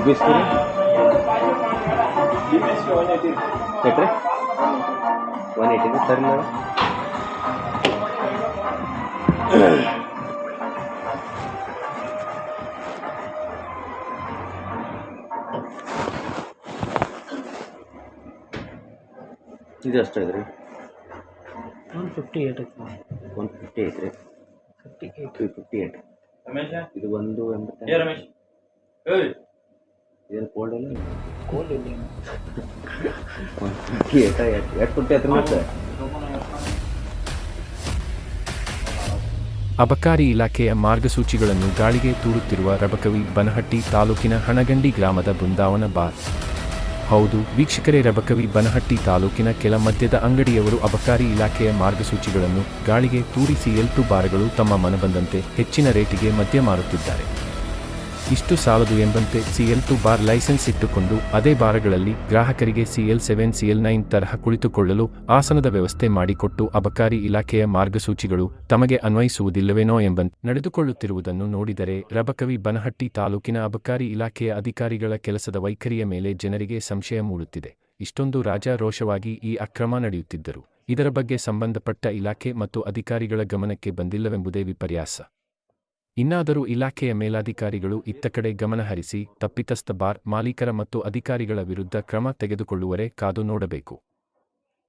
ಬಿಸ್ಕಿರಿ ಎಟ್ರಿ 180 ಸರಿ ಮೇಡಮ್. ಇದು ಎಷ್ಟು ಐತ್ರಿ? 158 ಐತಿ. 150 ಐತ್ರಿ. 358. ಇದು 180. ಏನು ಕೋಲ್ಡ್ ಇಲ್ಲ? ಕೋಲ್ಡ್ ಇಲ್ಲ. 158 ಎಷ್ಟು ಕೊಟ್ಟು ಹತ್ರ ಮತ್ತೆ ಅಬಕಾರಿ ಇಲಾಖೆಯ ಮಾರ್ಗಸೂಚಿಗಳನ್ನು ಗಾಳಿಗೆ ತೂರುತ್ತಿರುವ ರಬಕವಿ ಬನಹಟ್ಟಿ ತಾಲೂಕಿನ ಹಣಗಂಡಿ ಗ್ರಾಮದ ಬೃಂದಾವನ ಬಾರ್. ಹೌದು ವೀಕ್ಷಕರೇ, ರಬಕವಿ ಬನಹಟ್ಟಿ ತಾಲೂಕಿನ ಕೆಲ ಮದ್ಯದ ಅಂಗಡಿಯವರು ಅಬಕಾರಿ ಇಲಾಖೆಯ ಮಾರ್ಗಸೂಚಿಗಳನ್ನು ಗಾಳಿಗೆ ತೂರಿಸಿ L2 ಬಾರ್ಗಳು ತಮ್ಮ ಮನಬಂದಂತೆ ಹೆಚ್ಚಿನ ರೇಟಿಗೆ ಮದ್ಯ ಮಾರುತ್ತಿದ್ದಾರೆ. ಇಷ್ಟು ಸಾಲದು ಎಂಬಂತೆ CL2 ಬಾರ್ ಲೈಸೆನ್ಸ್ ಇಟ್ಟುಕೊಂಡು ಅದೇ ಬಾರ್ಗಳಲ್ಲಿ ಗ್ರಾಹಕರಿಗೆ CL7 CL9 ತರಹ ಕುಳಿತುಕೊಳ್ಳಲು ಆಸನದ ವ್ಯವಸ್ಥೆ ಮಾಡಿಕೊಟ್ಟು ಅಬಕಾರಿ ಇಲಾಖೆಯ ಮಾರ್ಗಸೂಚಿಗಳು ತಮಗೆ ಅನ್ವಯಿಸುವುದಿಲ್ಲವೇನೋ ಎಂಬಂತೆ ನಡೆದುಕೊಳ್ಳುತ್ತಿರುವುದನ್ನು ನೋಡಿದರೆ ರಬಕವಿ ಬನಹಟ್ಟಿ ತಾಲೂಕಿನ ಅಬಕಾರಿ ಇಲಾಖೆಯ ಅಧಿಕಾರಿಗಳ ಕೆಲಸದ ವೈಖರಿಯ ಮೇಲೆ ಜನರಿಗೆ ಸಂಶಯ ಮೂಡುತ್ತಿದೆ. ಇಷ್ಟೊಂದು ರಾಜಾರೋಷವಾಗಿ ಈ ಅಕ್ರಮ ನಡೆಯುತ್ತಿದ್ದರೂ ಇದರ ಬಗ್ಗೆ ಸಂಬಂಧಪಟ್ಟ ಇಲಾಖೆ ಮತ್ತು ಅಧಿಕಾರಿಗಳ ಗಮನಕ್ಕೆ ಬಂದಿಲ್ಲವೆಂಬುದೇ ವಿಪರ್ಯಾಸ. ಇನ್ನಾದರೂ ಇಲಾಖೆಯ ಮೇಲಾಧಿಕಾರಿಗಳು ಇತ್ತ ಕಡೆ ಗಮನಹರಿಸಿ ತಪ್ಪಿತಸ್ಥ ಬಾರ್ ಮಾಲೀಕರ ಮತ್ತು ಅಧಿಕಾರಿಗಳ ವಿರುದ್ಧ ಕ್ರಮ ತೆಗೆದುಕೊಳ್ಳುವರೆ ಕಾದು ನೋಡಬೇಕು.